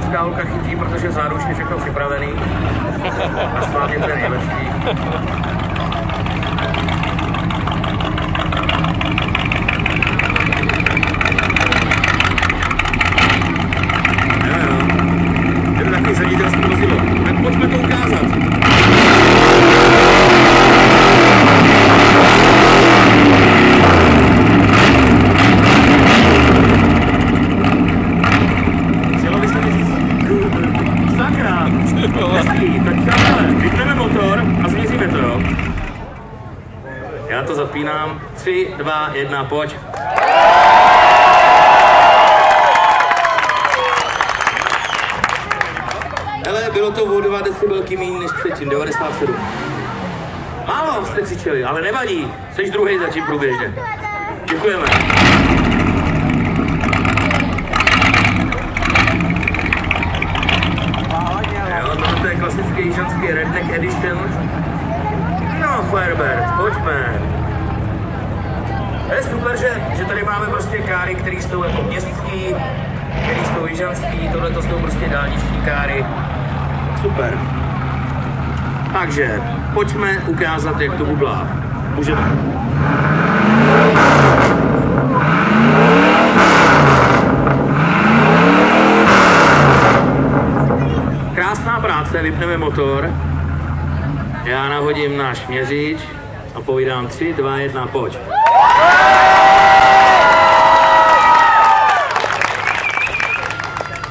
hezká holka chytí, protože vzadu už je všechno připravený. A schválně to je nejlepší. Je to takový ředitelský vozidlo. Tak pojďme to ukázat. Vypneme motor a změříme to, jo? Já to zapínám. 3, 2, 1, pojď. Hele, bylo to o 2 decibelky méně než předtím, 97. Málo jste křičeli, ale nevadí. Jsi druhý zatím průběžně. Děkujeme. To je klasický jižanský Redneck Edition. No, Firebird, pojďme. Je super, že tady máme prostě káry, které jsou jako městský, které jsou jižanský, tohle to jsou prostě dálniční káry. Super. Takže, pojďme ukázat, jak to bublá. Můžeme. Krásná práce, vypneme motor. Já nahodím náš měřič a povídám 3, 2, 1, pojď. -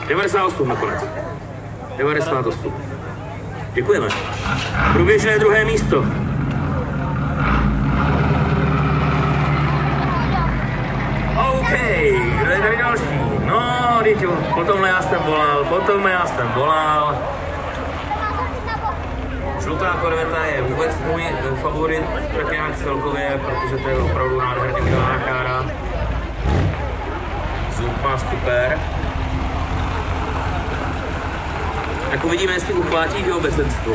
98 nakonec. 98. Děkujeme. Průběžné druhé místo. OK, kdo je tady další? No, děťo, potomhle já jsem volal. Žlutá korveta je vůbec můj favorit, tak nějak celkově, protože to je opravdu nádherně udělaná kára. Zvuk má super. Tak uvidíme, jestli uchvátí k obecenstvu.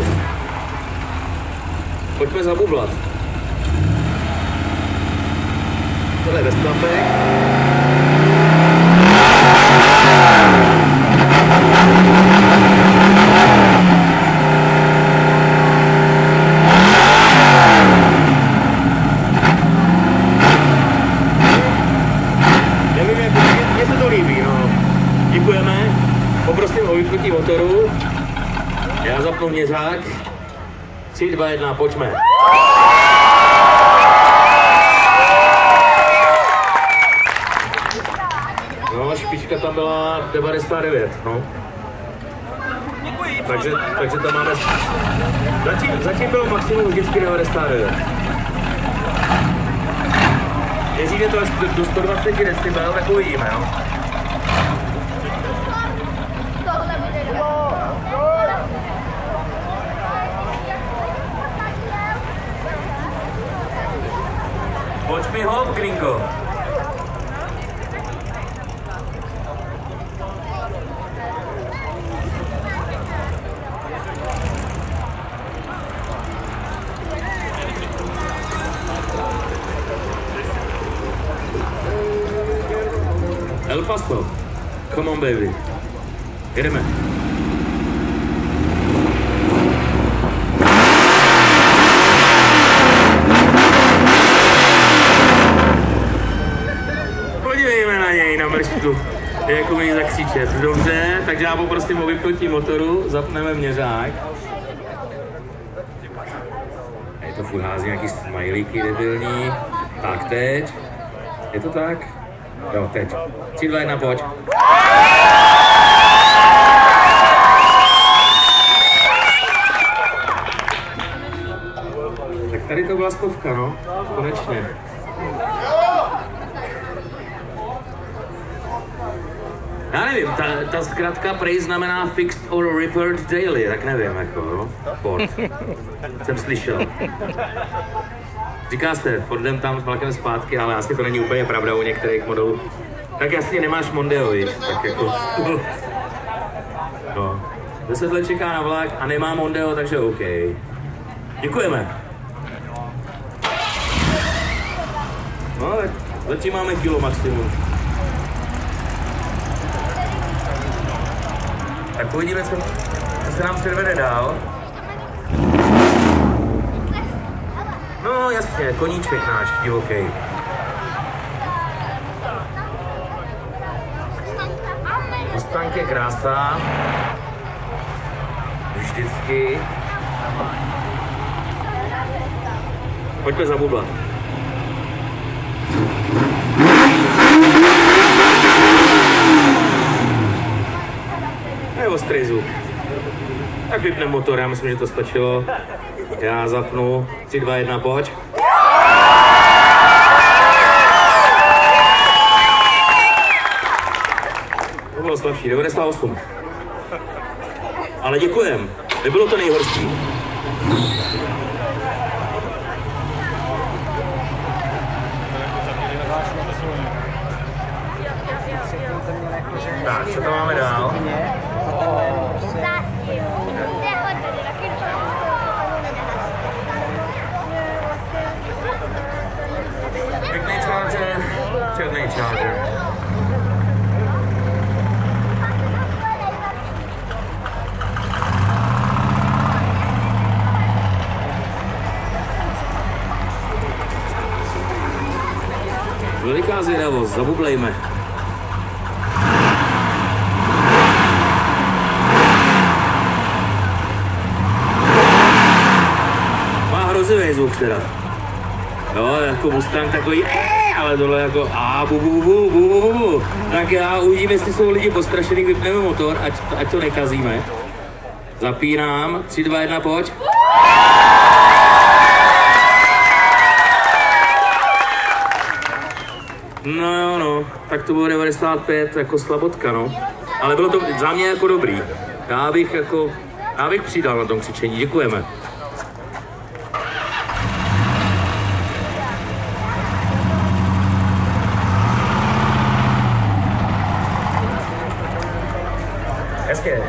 Pojďme zabublat. Tohle je bez klapek. Nevím, mně se to líbí, no. Děkujeme. Poprosím o vypnutí motoru. Já zapnu měřák. 3, 2, 1, pojďme. No, špička tam byla 99, no. Takže tam máme... Zatím bylo maximum vždycky 99. Jezdíte to až do 120 decibel, tak uvidíme, jo. Pojď mi hop, gringo. El Paso. Come on, baby. Jedeme. Podívejme na něj, na mrštu. Jak umí zakřičet. Dobře, takže já poprosím o vypnutí motoru, zapneme měřák. Je to furt hází nějaký smajlíky debilní. Tak teď. Je to tak? Jo, teď. 3, 2, 1, pojď. Tak tady to byla 100, no. Konečně. Já nevím, ta zkratka prej znamená fixed or repaired daily, tak nevím, jako, jo. Ford. Jsem slyšel. Říká se, Fordem tam s vlakem zpátky, ale asi to není úplně pravda u některých modelů. Tak jasně nemáš Mondeo, víš, tak jako... No. 10 let čeká na vlak a nemá Mondeo, takže OK. Děkujeme. No, tak zatím máme kilo maximum. Tak uvidíme, co se nám předvede dál. No jasně, koníček náš divoký. Mustang je krása. Vždycky. Pojďme zabublat. Je ostrý zvuk. Tak vypneme motor, já myslím, že to stačilo. Já zapnu. 3, 2, 1, pojď. To bylo slabší, 98. Ale děkujem, nebylo to nejhorší. Tak, co tam máme dál? Pěkný Charger, černý Charger. Veliká zvědavost, zabublejme. Má hrozivý zvuk teda. Jo, jako Mustang takový, ale tohle jako bu. Tak já uvidím, jestli jsou lidi postrašený, vypneme motor, ať to nekazíme. Zapínám, 3, 2, 1, pojď. No, tak to bylo 95, jako slabotka, no. Ale bylo to za mě jako dobrý. Já bych přidal na tom křičení, děkujeme. Hezké,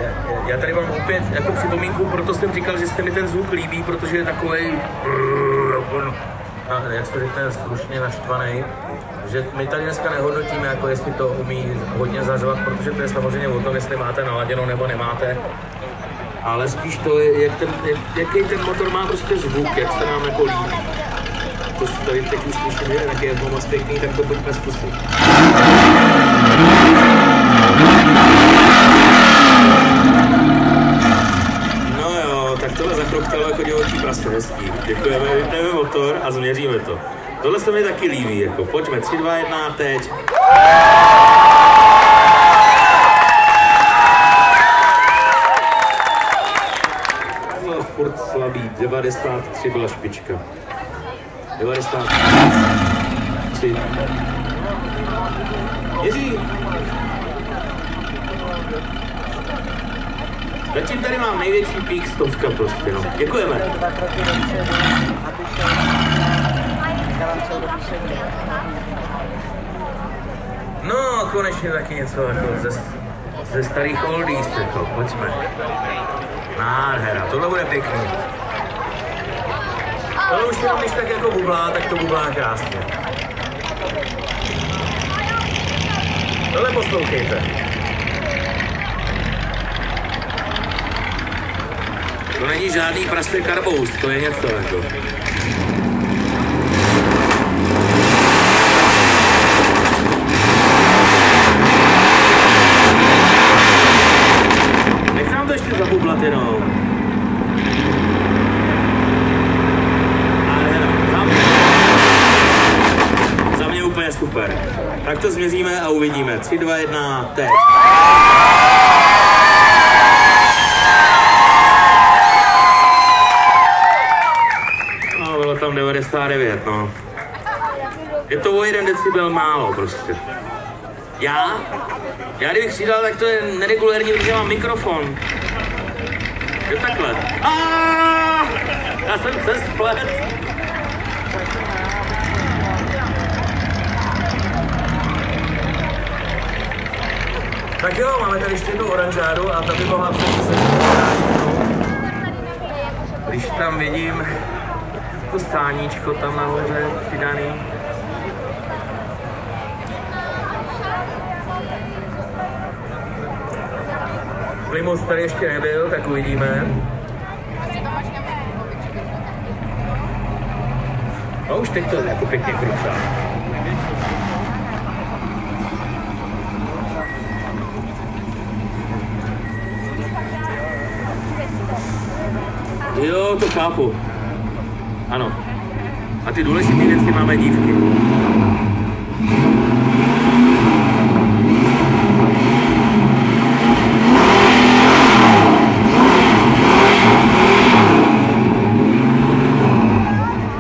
já tady mám opět jako připomínku, proto jsem říkal, že se mi ten zvuk líbí, protože je takovej, jak se řekne, skrušně naštvaný, že my tady dneska nehodnotíme, jako jestli to umí hodně zařvat, protože to je samozřejmě o tom, jestli máte naladěno nebo nemáte, ale spíš to je, jaký ten motor má prostě zvuk, jak se nám jako líbí. To tady teď už slyším, že taky je to moc pěkný, tak to pojďme zkusit. Tak tohle zakroktalo jako divoký prase, hezký. Děkujeme, vypneme motor a změříme to. Tohle se mi taky líbí, jako pojďme, 3, 2, 1, teď. No, furt slabý, 93 byla špička. 93. Ježí. Zatím tady mám největší pík 100 prostě, no. Děkujeme. No, konečně taky něco jako ze starých oldies, jako, pojďme. Nádhera, tohle bude pěkný. Tohle už jenom když tak jako bublá, tak to bublá krásně. Tohle poslouchejte. To není žádný prastý karbous, to je něco jako. Nechám to ještě zabublat jenom. Za mě úplně super. Tak to změříme a uvidíme. 3, 2, 1, teď. Tam 99, no. Je to o 1 decibel málo prostě. Já kdybych si dal, tak to je neregulérní, protože mám mikrofon. Jo takhle. Já jsem se splet. Tak jo, máme tady ještě jednu oranžáru a ta by mohla přesně. Když tam vidím to stáníčko tam nahoře přidaný. Plymouth tady ještě nebyl, tak uvidíme. A už teď to jako pěkně kručá. Jo, to chápu. Ano. A ty důležité věci máme dívky.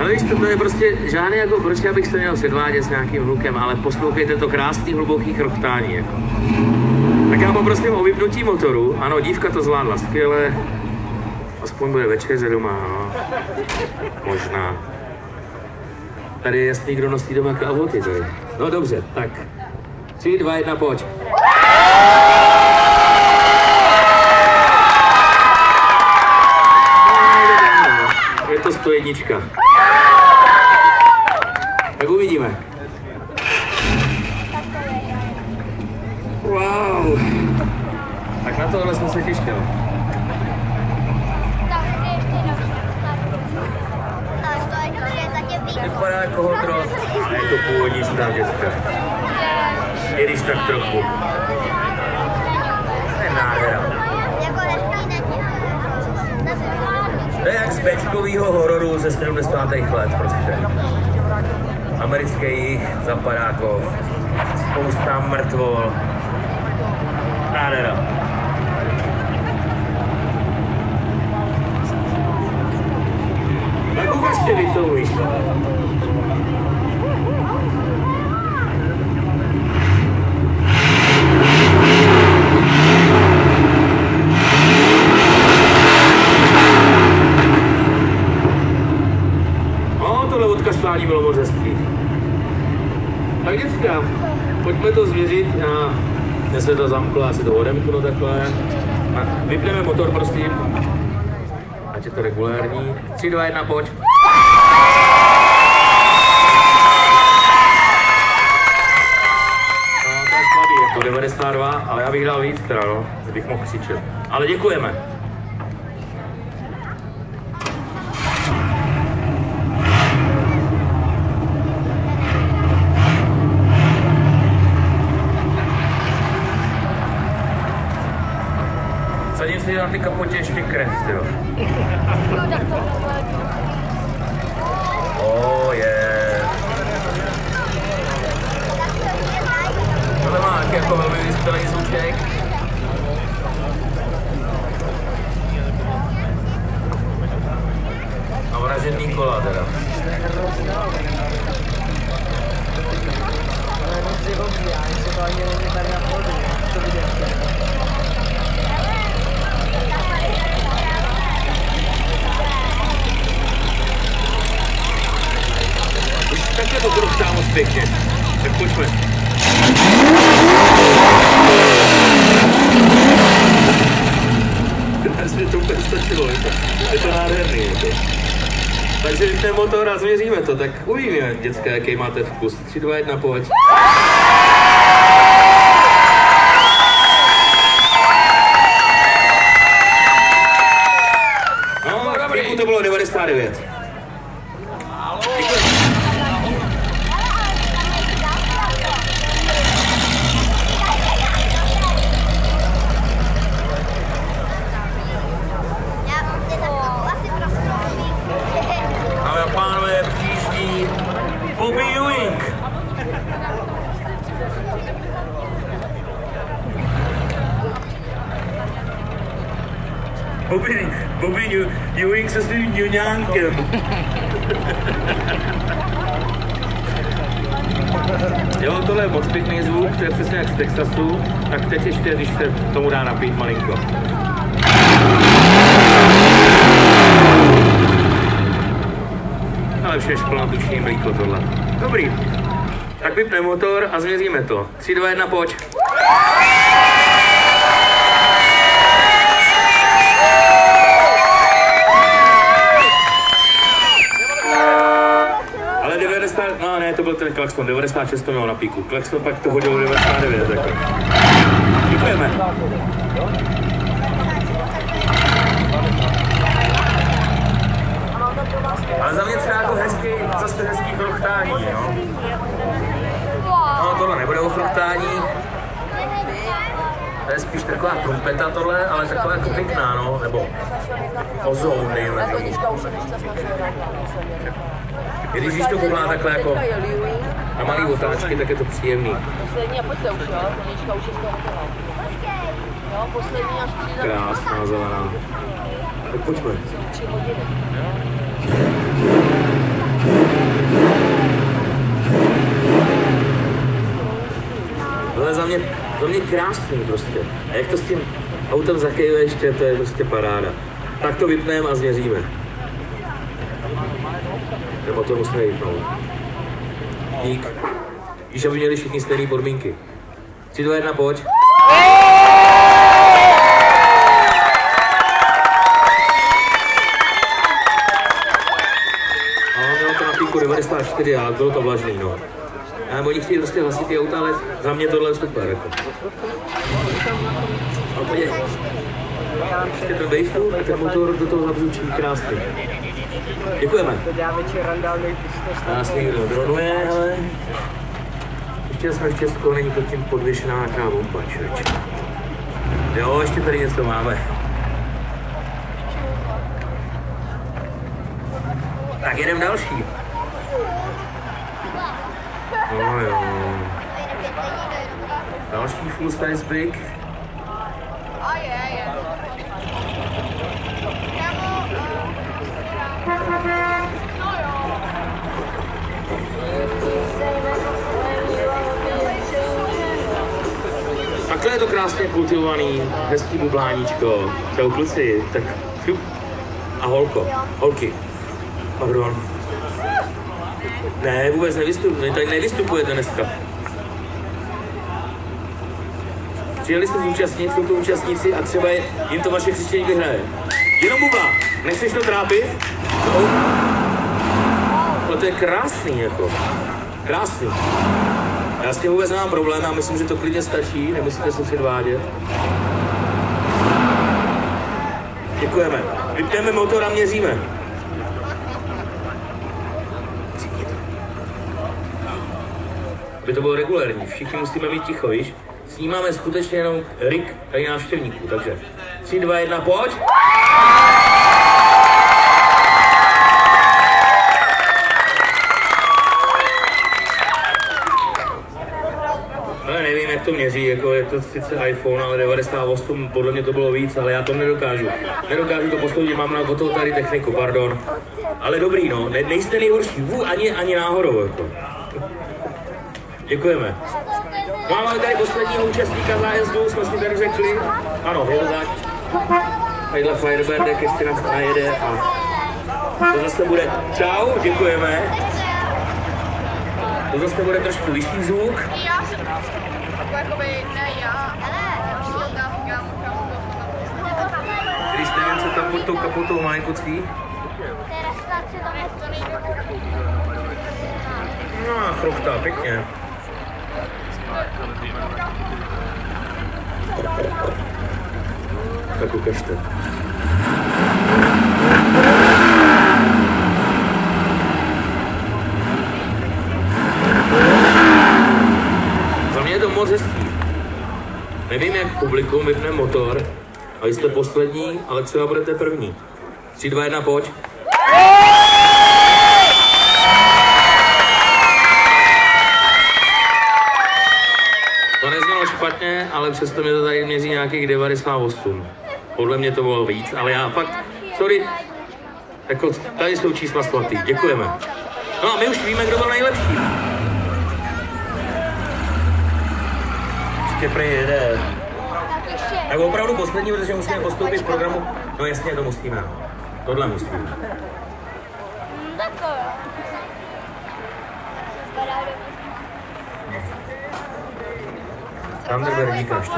Ale víš to je prostě žádný jako, proč já bych se měl předvádět s nějakým hlukem, ale poslouchejte to krásný hluboký krochtání. Jako. Tak já poprosím o vypnutí motoru. Ano, dívka to zvládla skvěle. Aspoň bude večeře doma, no. Možná. Tady je jasný, kdo nosí doma kalhoty, tady. No dobře, tak. 3, 2, 1, pojď. Je to 101. Tak uvidíme. Wow. Tak na tohle jsem se těšil. Vypadá jako hodrot a je to původní stav děcka. I když tak trochu. To je nádhera. To je jak z bečkovýho hororu ze 70. let prostě. Americký zapadákov, spousta mrtvol. Nádhera. Tak ukažte mi, co umíš. Tohle odkašlání bylo moc hezký. Tak děcka, pojďme to zvěřit a dnes se to zamklo, já si to odemknu takhle. A vypneme motor, prosím. Ať je to regulární. 3, 2, 1, pojď. No, to je slabý, jako 92, ale já bych dal víc teda, no, bych mohl křičet. Ale děkujeme. Sadím si na ty kapotě ještě krev, jo. Tohle má taky jako velmi vyspělý zvuček. A vražený kola teda. Takhle to krochtá moc pěkně. Tak pojďme. Asi to úplně stačilo, je to nádherný. Takže ten motor a změříme to, tak uvidíme, děcka, jaký máte vkus. 3, 2, 1, pojď. No, v chvíľku to bylo 99. Pánové, příští Bobby Ewing. Bobby Ewing se svým ňuňánkem. Jo, tohle je moc pěkný zvuk, to je přesně jak z Texasu, tak teď ještě, když se tomu dá napít malinko. Ale vše šplnatuční mlíko tohle. Dobrý. Tak vypne motor a změříme to. 3, 2, 1, pojď. Ale 90, no ne, to byl ten klakson, 96 to mělo na píku. Klakson pak to hodil 99 takhle. Děkujeme. ale taková jako pěkná, no, nebo ozón, dejme tomu. Když to koupá takhle jako na malý otáčky, tak je to příjemný. Poslední a pojďte už, jo? Tonička už je z toho hotová. Jo, poslední až přijde. Krásná zelená. Tak pojďme. 3 hodiny. Ale za mě krásný prostě. A jak to s tím autem zakejuje ještě, to je prostě paráda. Tak to vypneme a změříme. Ten motor musíme vypnout. Dík. Víš, aby měli všichni stejné podmínky. 3, 2, 1, pojď. A mělo to na píku 94, ale bylo to vlažný, no. A oni chtějí prostě hlasitý auta, ale za mě tohle je super, jako. A pojď. Ještě ten waveful a ten motor do toho zabzučí krásný. Děkujeme. Nás někdo dronuje, ale ještě jsme v Česku, není pod tím podvěšená nějaká bomba, člověče. Jo, ještě tady něco máme. Tak jedem další. No jo. Další full size big. Takhle je to krásně kultivovaný, hezký bubláníčko. Čau kluci, tak šup. A holko, holky. Pardon. Ne, vůbec tady nevystupujete dneska. Přijeli jste zúčastnit, jsou to účastníci a třeba jim to vaše křičení vyhraje. Jenom bubla, nechceš to trápit? No. Ale to je krásný, jako. Krásný. Já s tím vůbec nemám problém a myslím, že to klidně stačí, nemusíte se předvádět. Děkujeme. Vypneme motor a měříme. Aby to bylo regulérní, všichni musíme mít ticho, víš? Snímáme skutečně jenom rik tady návštěvníků, takže 3, 2, 1, pojď! No nevím, jak to měří, jako je to sice iPhone, ale 98, podle mě to bylo víc, ale já to nedokážu. Nedokážu to posoudit, mám na to tady techniku, pardon. Ale dobrý, no, nejste nejhorší, ani náhodou, jako. Děkujeme. No a máme tady posledního účastníka zájezdu, jsme si tady řekli. Ano, je to tak. Tadyhle Firebird, ještě nás najede a to zase bude. Čau, děkujeme. To zase bude trošku vyšší zvuk. Já jsem jako jakoby, ne já, Když nevím, co tam pod tou kapotou má jako cví. No, chrochtá, pěkně. Tak ukažte. Za mě je to moc hezký. Nevím, jak publikum vypne motor, a jste poslední, ale třeba budete první. 3, 2, 1, pojď. To neznělo špatně, ale přesto mě to tady měří nějakých 98. Podle mě to bylo víc, ale já fakt, sorry, jako tady jsou čísla svatý, děkujeme. No a my už víme, kdo byl nejlepší. Ještě prý jede. Tak opravdu poslední, protože musíme postoupit v programu. No jasně, to musíme. Tohle musíme. Thunderbird díkáš to.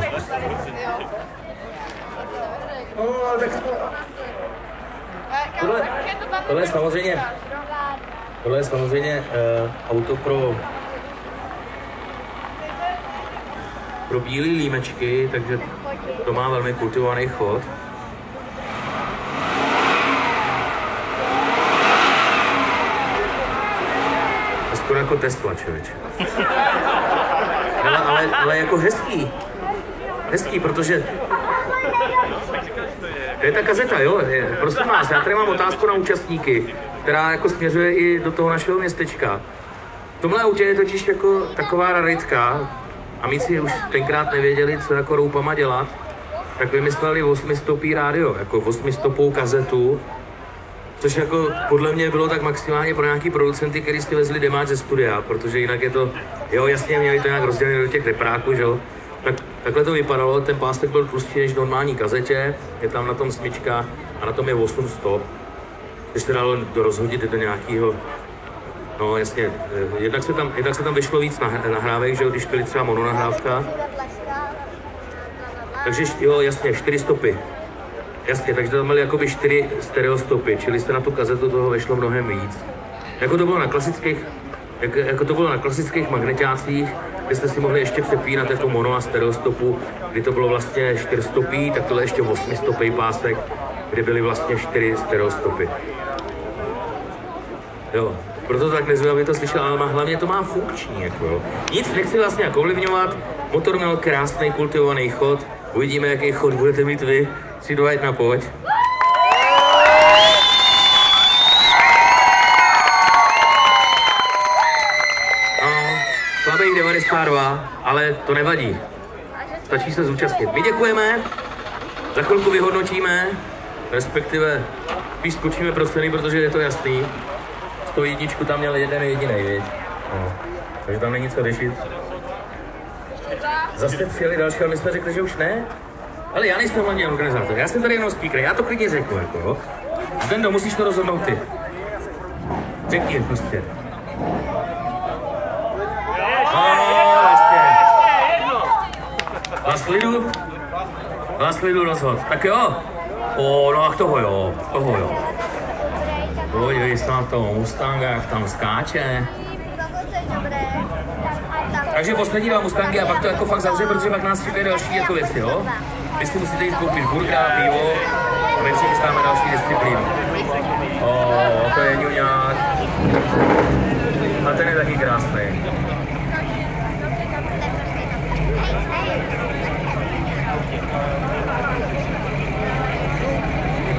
No, tak... Tohle je samozřejmě auto pro bílé límečky, takže to má velmi kultivovaný chod. To skoro jako Tesla, člověče. Ale jako hezký. Hezký, protože To je ta kazeta, jo? Prosím vás, já tady mám otázku na účastníky, která jako směřuje i do toho našeho městečka. V tomhle autě je totiž jako taková raritka a my si už tenkrát nevěděli, co jako roupama dělat, tak vymysleli 8stopý rádio, jako 8stopou kazetu, což jako podle mě bylo tak maximálně pro nějaký producenty, který si vezli demáč ze studia, protože jinak je to, jo jasně, měli to nějak rozdělené do těch repráků, že jo. Takhle to vypadalo, ten pástek byl tlustší než normální kazetě, je tam na tom smyčka a na tom je 8 stop, což se dalo rozhodit do nějakého, no jasně, jednak se tam vyšlo víc nahrávek, že jo, když byly třeba mononahrávka. Takže jo, jasně, 4 stopy. Jasně, takže tam byly jakoby 4 stereostopy, čili se na tu kazetu toho vešlo mnohem víc. Jako to bylo na klasických magneťácích, kde jste si mohli ještě přepínat jako mono a stereostopu, kdy to bylo vlastně 4stopý, tak tohle ještě 8stopý pásek, kde byly vlastně 4 stereostopy. Jo, proto tak nezvěl, aby to slyšel, ale hlavně to má funkční, jako jo. Nic nechci vlastně jako ovlivňovat, motor měl krásný kultivovaný chod, uvidíme, jaký chod budete mít vy. 3, 2, 1, pojď. No, slabých 92, ale to nevadí. Stačí se zúčastnit. My děkujeme, za chvilku vyhodnotíme, respektive spíš skočíme pro ceny, protože je to jasný. 101 tam měl jeden jedinej, viď? No, takže tam není co řešit. Zase přijeli další, ale my jsme řekli, že už ne. Ale já nejsem hlavně organizátor, já jsem tady jenom speaker, já to klidně řeknu, jako jo. Zdendo, musíš to rozhodnout ty. Řekni prostě. Vás lidu rozhod. Tak jo. No a toho jo. Podívej se na toho Mustanga, jak tam skáče. Takže poslední 2 Mustangy a pak to jako fakt zavře, protože pak nás čekají další jako věci, jo? Vy si musíte jít koupit burgera, pivo a my si chystáme další disciplínu. To je ňuňák. A ten je taky krásný.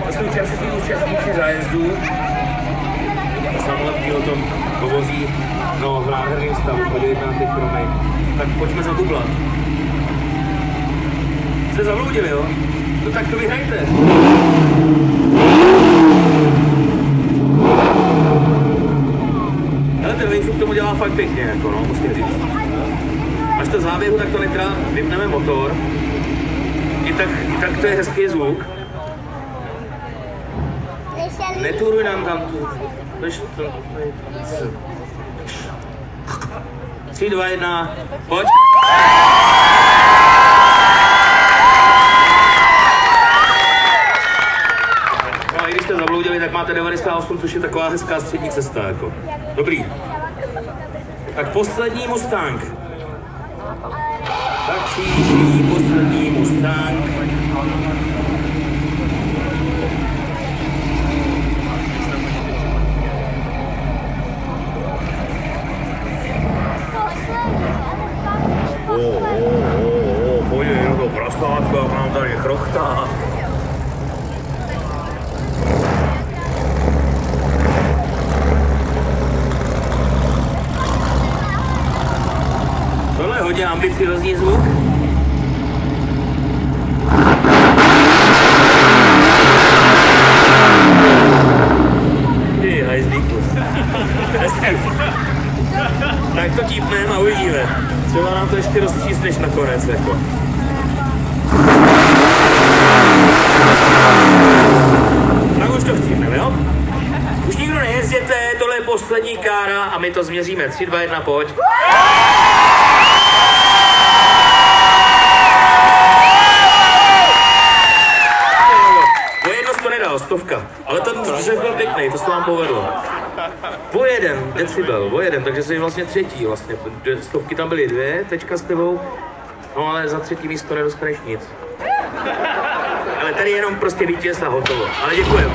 To jsou účastníci zájezdů. Samotný o tom povozí, no v nádherném stavu, podívejte na ty chromy. Tak pojďme zagublat. Jste zavloudili, jo? No tak to vyhrajte. Ale ten Wingfoot tomu dělá fakt pěkně, jako no, musím říct. Až to záběhu, tak to vypneme motor. I tak to je hezký zvuk. Neturuj nám tam tu. 3, 2, 1, pojď. No a i když jste zabloudili, tak máte 98, což je taková hezká střední cesta, jako. Dobrý. Tak poslední Mustang. Tak příští poslední Mustang. Pojď jenom do prasátka, jak nám tady chrochtá. Tohle je hodně ambiciozní zvuk. Ty hajzlíku. Tak to típneme a uvidíme. Třeba nám to ještě rozčísneš nakonec, jako. Tak už to chcíme, jo? Už nikdo nejezděte, tohle je poslední kára a my to změříme. 3, 2, 1, pojď. O jedno to nedal, 100, ale ten řek byl pěkný, to se vám povedlo. O 1 decibel, takže jsi vlastně třetí vlastně. 100 tam byly 2, tečka s tebou, no ale za 3. místo nedostaneš nic. Ale tady jenom prostě vítěz a hotovo, ale děkujeme.